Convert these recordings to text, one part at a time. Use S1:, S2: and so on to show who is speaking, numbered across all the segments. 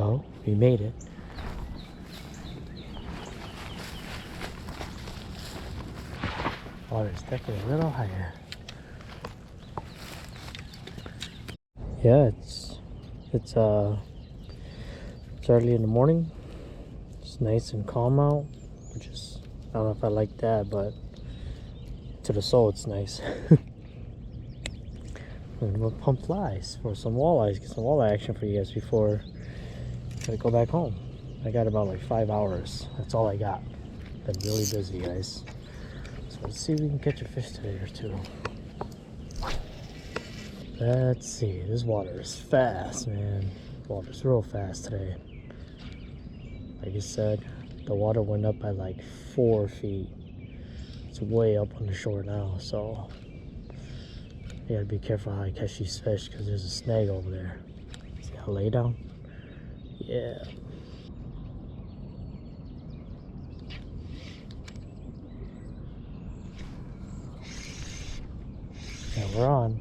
S1: Well, we made it. Water's definitely a little higher. Yeah, it's early in the morning. It's nice and calm out, which is, I don't know if I like that, but to the soul it's nice. And we'll pump flies for some walleyes, get some walleye action for you guys before I go back home. I got about like 5 hours. That's all I got. Been really busy, guys. So let's see if we can catch a fish today or two. Let's see. This water is fast, man. Water's real fast today. Like I said, the water went up by like 4 feet. It's way up on the shore now, so you gotta be careful how I catch these fish because there's a snag over there. See how I lay down? Yeah. Yeah, we're on.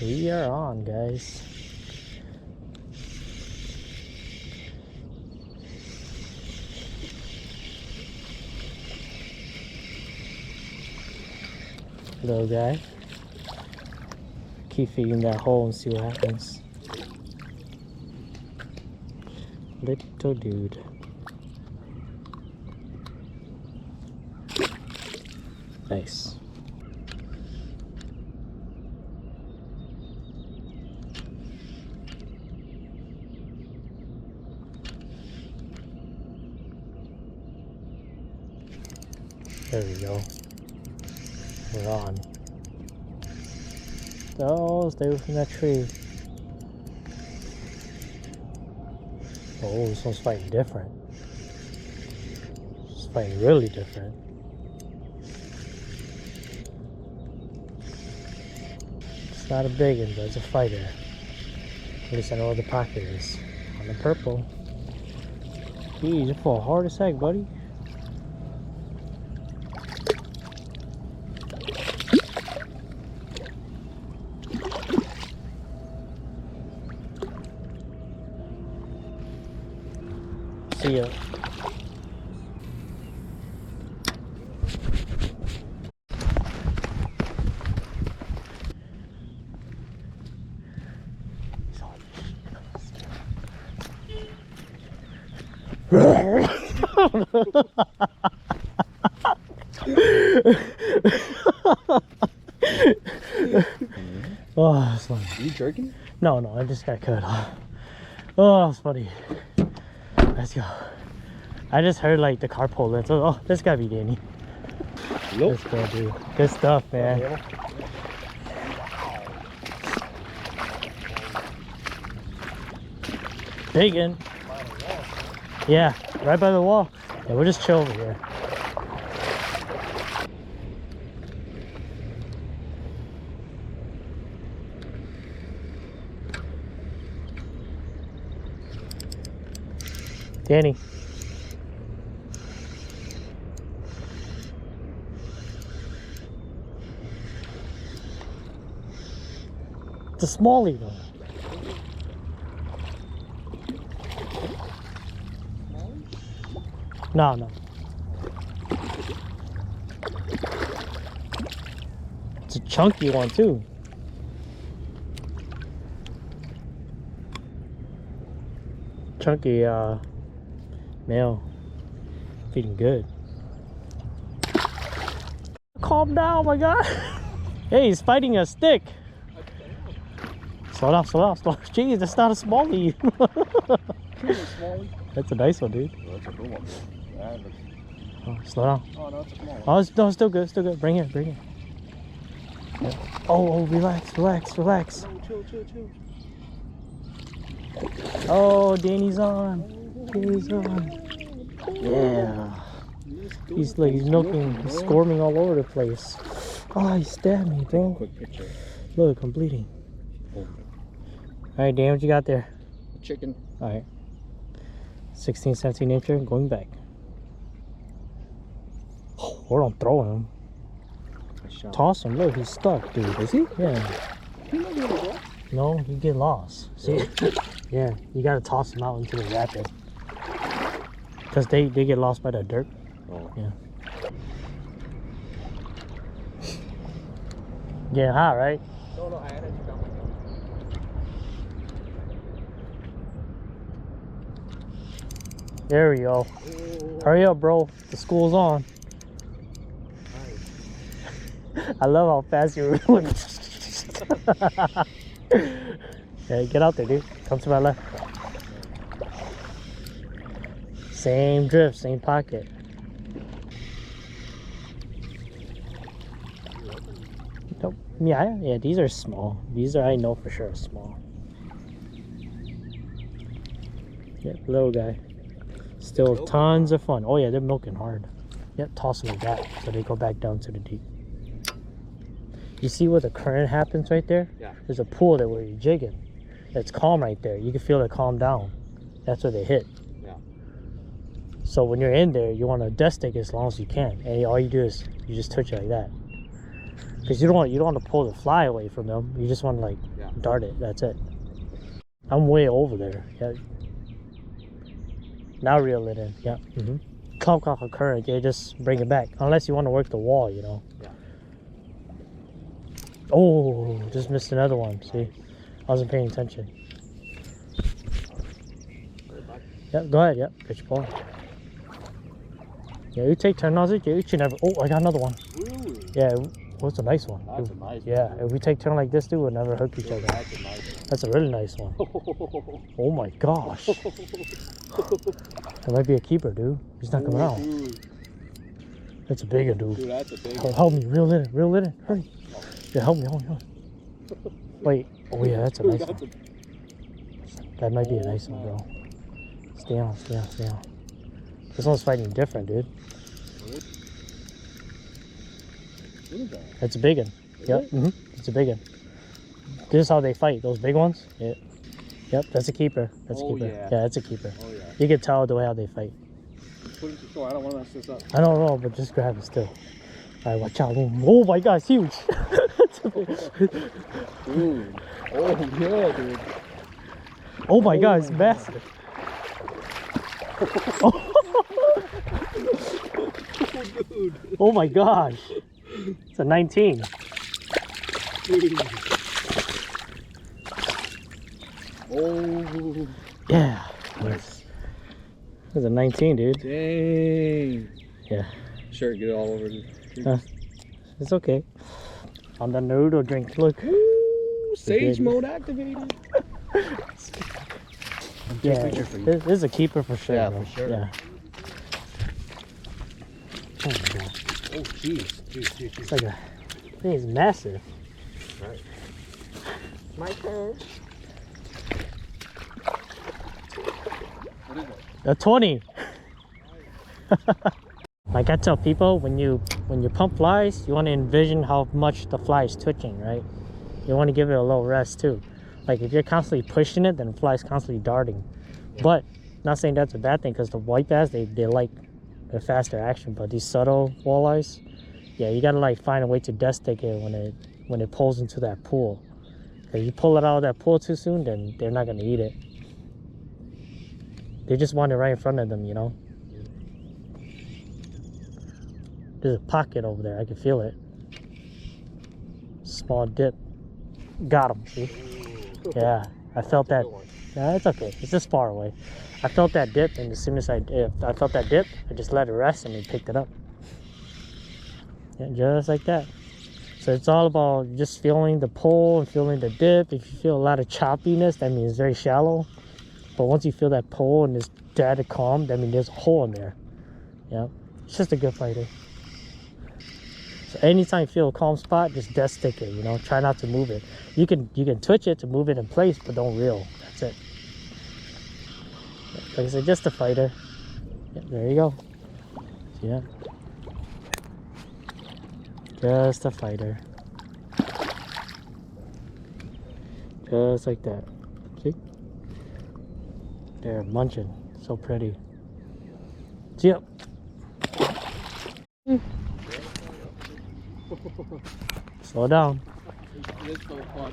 S1: We are on, guys. Little guy. Keep feeding that hole and see what happens. Little dude. Nice. There we go. We're on. Oh, stay away from that tree. Oh, this one's fighting different. It's fighting really different. It's not a big one, but it's a fighter. At least I know where the pocket is. On the purple. Geez, you fall hard as heck, buddy. See ya. Oh, that's funny.
S2: Are you jerking?
S1: No, I just got cut off. Oh, that's funny. Let's go. I just heard like the car pull in, so this gotta be Danny.
S2: Nope.
S1: Let's go, dude. Good stuff, man. Big one. Yeah, right by the wall. Yeah, we'll just chill over here. Danny. It's a smallie though. No. It's a chunky one too. Chunky male. Feeding good. Calm down, my God. Hey, he's fighting a stick. Slow down. Jeez, that's not a smallie. That's a nice one, dude.
S2: Oh, that's a good one.
S1: Oh, slow down.
S2: Oh, no, it's a small one.
S1: Oh, no, still good. Bring it. Yeah. Oh, relax.
S2: No, chill.
S1: Oh, Danny's on. Yeah. He's milking, he's squirming all over the place. Oh, he stabbed me, bro.
S2: Quick picture.
S1: Look, I'm bleeding.
S2: Oh.
S1: Alright, Dan, what you got there?
S2: Chicken.
S1: Alright. 16, 17 incher, going back. Oh, or don't throw him. Toss him. Look, he's stuck, dude. Is he? Yeah.
S2: He might be able to go.
S1: No, he get lost. See? Yeah, you gotta toss him out into the rapid. Because they get lost by the dirt.
S2: Oh.
S1: Yeah. Getting hot, right?
S2: No, I had it.
S1: There we go. Hurry up, bro. The school's on. I love how fast you're rolling. Yeah, get out there, dude. Come to my left. Same drift, same pocket. Nope. Yeah, these are small. These are, I know for sure, small. Yep, little guy. Still tons of fun. Oh yeah, they're milking hard. Yep, toss them like that so they go back down to the deep. You see where the current happens right there?
S2: Yeah.
S1: There's a pool there where you're jigging. It's calm right there. You can feel it calm down. That's where they hit.
S2: Yeah.
S1: So when you're in there, you want to death stick as long as you can. And all you do is you just touch it like that. Because you don't want to pull the fly away from them. You just want to dart it. That's it. I'm way over there. Yeah. Now reel it in. Yeah. Clock off a current. Yeah, just bring it back. Unless you want to work the wall, you know.
S2: Yeah.
S1: Oh, just missed another one. See, I wasn't paying attention. Yeah, go ahead. Yeah, get your ball. Yeah, you take turn on it. Yeah, you should never. Oh, I got another one.
S2: Ooh.
S1: Yeah, what's a nice one?
S2: That's a nice one.
S1: Yeah, if we take turn like this, dude, we'll never hook each other.
S2: That's a nice one.
S1: That's a really nice one. Oh my gosh. That might be a keeper, dude. He's not coming out. That's a big one, dude.
S2: Dude, that's a big
S1: one. Help me, reel it in. Hurry. Yeah, help me. Wait. Oh yeah, that's a nice one. That might be a nice one, bro. Stay on. This one's fighting different, dude. That's a big one. Yep. It's a big one. This is how they fight. Those big ones. Yeah. Yep. That's a keeper. That's a keeper. Yeah, that's a keeper.
S2: Oh yeah.
S1: You can tell the way how they fight.
S2: Put it to shore. I don't want to mess this up.
S1: I don't know, but just grab it still. All right, watch out. Oh my God, it's huge.
S2: Dude. Oh yeah, dude.
S1: Oh my God, it's massive.
S2: Dude.
S1: Oh my gosh. It's a 19.
S2: Dude. Oh.
S1: Yeah. Nice. It's a 19, dude.
S2: Dang.
S1: Yeah.
S2: Sure, get it all over the
S1: it's okay. On the noodle drink, look.
S2: Ooh, sage mode activated.
S1: Yeah, this is a keeper for sure.
S2: Yeah,
S1: bro.
S2: for sure.
S1: Yeah. Oh my God.
S2: Oh, jeez.
S1: It's like it's massive.
S2: Right. My turn. What is it?
S1: A 20. Like I tell people, when you pump flies, you want to envision how much the fly is twitching, right? You want to give it a little rest too. Like if you're constantly pushing it, then the fly is constantly darting. Yeah. But not saying that's a bad thing, because the white bass, they like the faster action. But these subtle walleyes, yeah, you gotta like find a way to death stick it when it pulls into that pool. If you pull it out of that pool too soon, then they're not gonna eat it. They just want it right in front of them, you know. There's a pocket over there. I can feel it. Small dip. Got him. See? Yeah, I felt that. Yeah, it's okay. It's just far away. I felt that dip, and as soon as I felt that dip, I just let it rest, and he picked it up. Yeah, just like that. So it's all about just feeling the pull and feeling the dip. If you feel a lot of choppiness, that means it's very shallow. But once you feel that pull and it's dead and calm, that means there's a hole in there. Yeah, it's just a good fighter. So anytime you feel a calm spot, just death stick it, you know, try not to move it. You can twitch it to move it in place, but don't reel. That's it. Like I said, just a fighter. Yeah, there you go. See that? Just a fighter. Just like that. See? They're munching. So pretty. See ya. Slow down.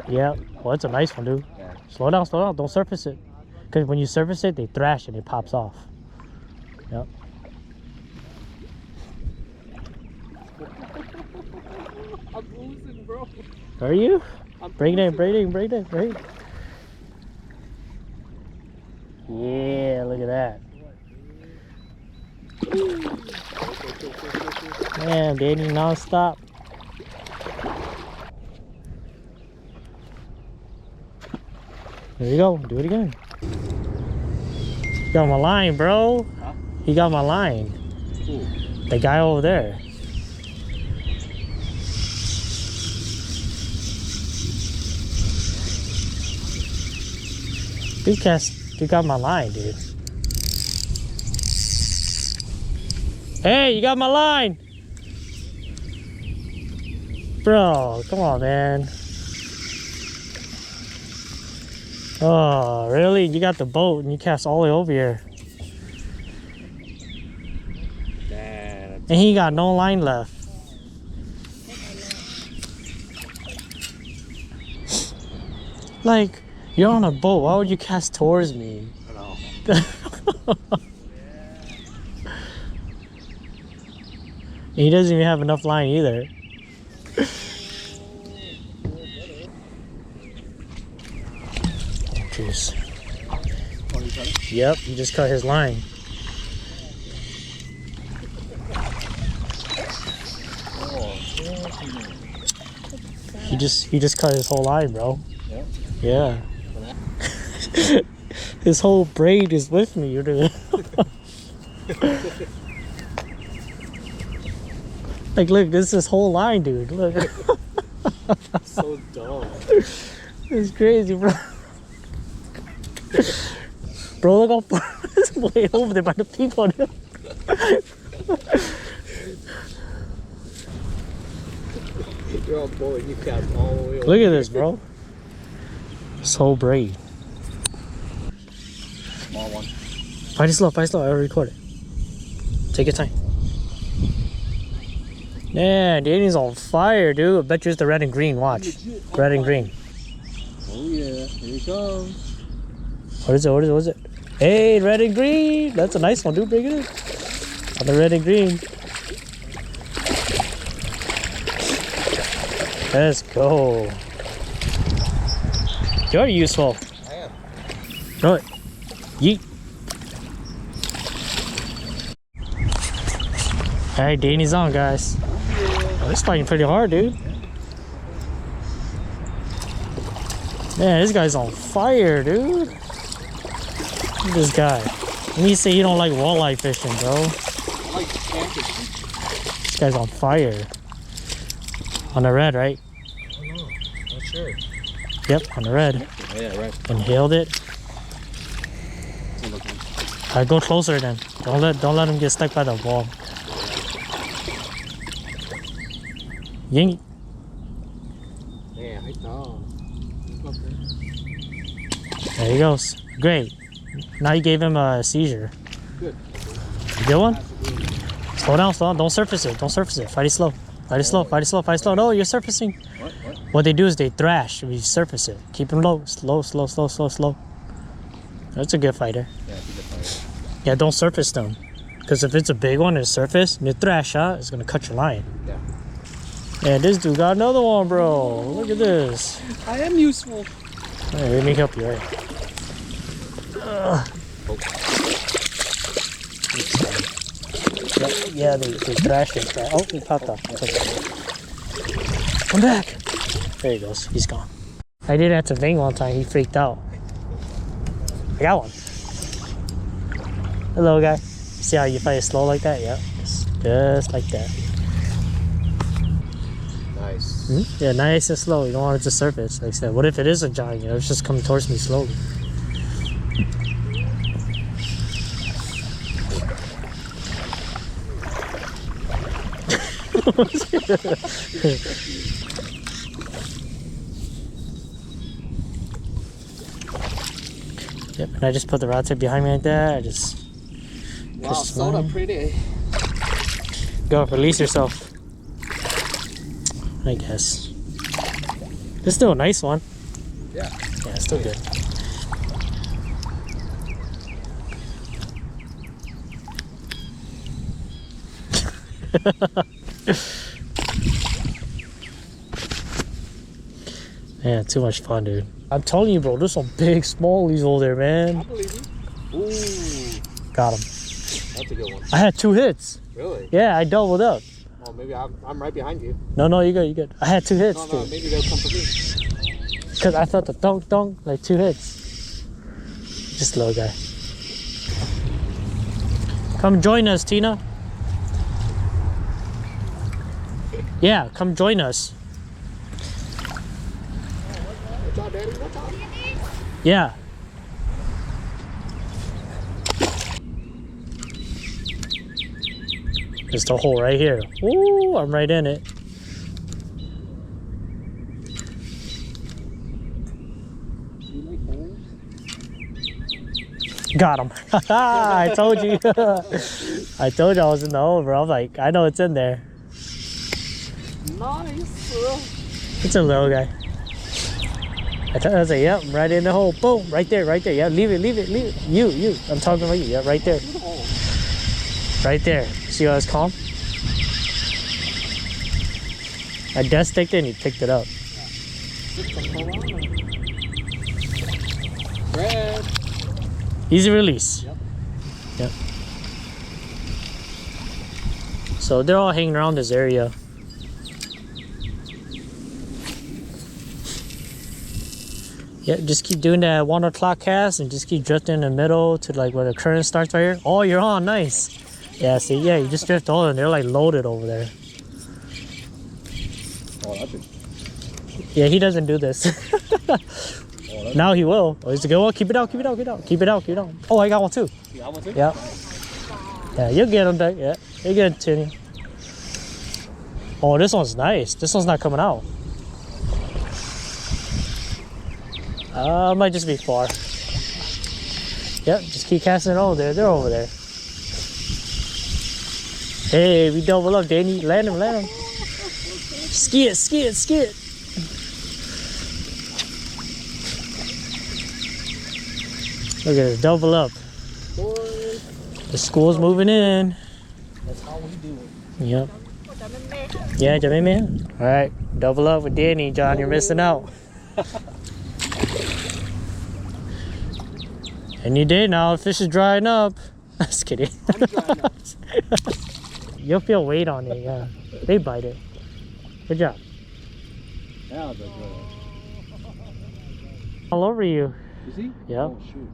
S1: Yeah. Well, it's a nice one, dude.
S2: Yeah.
S1: Slow down, slow down. Don't surface it. Because when you surface it, they thrash and it pops off. Yep.
S2: I'm losing, bro.
S1: Are you? Bring it in, bring it in, bring it in, bring it in. Yeah, look at that. Man, Danny non-stop. There you go, do it again. Got my line, bro.
S2: Huh?
S1: He got my line.
S2: Cool.
S1: The guy over there. You got my line, dude. Hey, you got my line! Bro, come on, man. Oh, really? You got the boat and you cast all the way over here. And he got no line left. Like, you're on a boat. Why would you cast towards me?
S2: I know.
S1: He doesn't even have enough line either. Oh, jeez.
S2: Oh, you got it?
S1: Yep, he just cut his line. He just cut his whole line, bro.
S2: Yeah.
S1: Yeah. His whole braid is with me, dude. Like, look, this is his whole line, dude. Look.
S2: So dumb.
S1: It's crazy, bro. Bro, look how far it's way over there by the people, dude.
S2: You're on board. You cast all the way over.
S1: Look at this, bro. This whole braid.
S2: Small one.
S1: Fight it slow, I already recorded. Take your time. Man, Danny's on fire, dude. I bet you it's the red and green. Watch. Red and green.
S2: Oh, yeah. Here he comes.
S1: What is it? Hey, red and green. That's a nice one, dude. Bring it in. On the red and green. Let's go. You're useful.
S2: I am.
S1: Throw it. Yeet. Alright, Danny's on, guys. Oh, he's fighting pretty hard, dude. Man, this guy's on fire, dude. Look at this guy. And he say he don't like walleye fishing, bro.
S2: I like camping.
S1: This guy's on fire. On the red, right?
S2: I don't know. Not sure.
S1: Yep, on the red.
S2: Oh, yeah, right.
S1: Inhaled it. Alright, go closer then. Don't let him get stuck by the wall. Ying.
S2: Yeah, I know.
S1: There he goes. Great. Now you gave him a seizure.
S2: Good.
S1: Good one? Slow down. Don't surface it. Fight it slow. No, you're surfacing.
S2: What?
S1: What they do is they thrash. We surface it. Keep him low. Slow. That's a good fighter.
S2: Yeah, it's a good fighter.
S1: Yeah, don't surface them. Because if it's a big one and it's surface, and you thrash out, it's going to cut your line.
S2: Yeah.
S1: Yeah, this dude got another one, bro. Look at this.
S2: I am useful.
S1: Hey, let me help you, right? Yeah, they thrash it. Oh, he popped off. Come back. There he goes. He's gone. I did that to Meng one time. He freaked out. I got one. Hello, guy. See how you fight it slow like that? Yeah, just like that.
S2: Nice.
S1: Yeah, nice and slow. You don't want it to surface. Like I said, what if it is a giant? You know, it's just coming towards me slowly. Yep, and I just put the rod tip behind me like that. I just
S2: Wow, soda pretty.
S1: go, release yourself. I guess. It's still a nice one.
S2: Yeah.
S1: Yeah, it's still good. Man, too much fun, dude. I'm telling you, bro, there's some big smallies over there, man.
S2: I believe you. Ooh.
S1: Got him.
S2: That's a good one.
S1: I had 2 hits.
S2: Really?
S1: Yeah, I doubled up.
S2: Oh, maybe I'm right behind you.
S1: No, you good, you good. I had 2 hits,
S2: No,
S1: dude.
S2: maybe they'll come for me.
S1: Because I thought the dunk, like 2 hits. Just little guy. Come join us, Tina. Yeah, come join us.
S2: Watch out, Daddy. Watch out.
S1: Yeah. There's the hole right here. Ooh, I'm right in it.
S2: You like holes?
S1: Got him. I told you. I told you I was in the hole, bro. I'm like, I know it's in there.
S2: Nice.
S1: It's a little guy. I was like, yep, I'm right in the hole. Boom, right there. Yeah, leave it. You. I'm talking about you. Yeah, right there. Right there. See how it's calm? I dead sticked it and he picked it up.
S2: Red.
S1: Easy release. Yep. So they're all hanging around this area. Yeah, just keep doing that 1 o'clock cast and just keep drifting in the middle to like where the current starts right here. Oh, you're on, nice. Yeah, see, yeah, you just drift on and they're like loaded over there.
S2: Oh, that's it.
S1: Yeah, he doesn't do this. Now he will. Oh, he's a good one. Keep it out. Oh, I got one too.
S2: You got one too?
S1: Yeah. Yeah, you'll get him back. Yeah, you'll get it, Tinny. Oh, this one's nice. This one's not coming out. Might just be far. Yep, just keep casting it over there. They're over there. Hey, we double up, Danny. Land him. Ski it. Look at this, double up. The school's moving in.
S2: That's how we do it.
S1: Yep. Yeah, Jamie, man. All right, double up with Danny, John. You're missing out. Any day now, the fish is drying up. Just kidding.
S2: I'm drying up.
S1: You'll feel weight on it, yeah. They bite it. Good job.
S2: Now they're good.
S1: All over you.
S2: You see?
S1: Yep.
S2: Oh, shoot.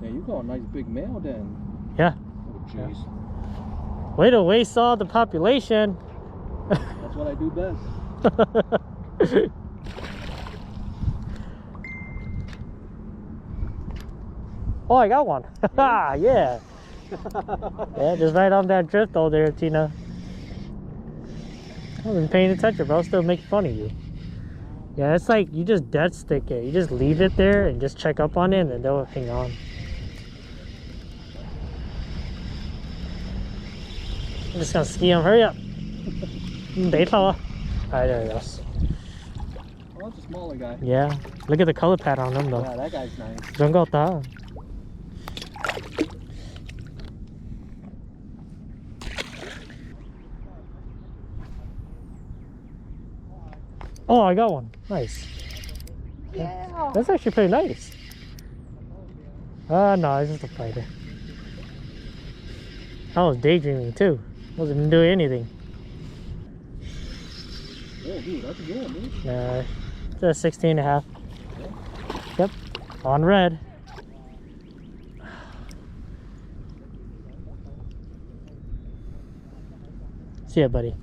S2: Yeah, you got a nice big male then.
S1: Yeah.
S2: Oh, jeez.
S1: Way to waste all the population.
S2: That's what I do best.
S1: Oh, I got one. Yeah. Yeah, just right on that drift over there, Tina. I wasn't paying attention, bro. I was still making fun of you. Yeah, it's like you just dead stick it. You just leave it there and just check up on it and they'll hang on. I'm just gonna ski him. Hurry up. Alright, there he goes.
S2: Oh, that's a smaller guy.
S1: Yeah. Look at the color pattern on him though.
S2: Yeah, that guy's nice.
S1: Don't go down. Oh, I got one. Nice.
S2: Yeah.
S1: That's actually pretty nice. No, it's just a fighter. I was daydreaming too. Wasn't doing anything.
S2: Oh, dude, that's a good one, dude.
S1: It's a 16 and a half. Yep. On red. See ya, buddy.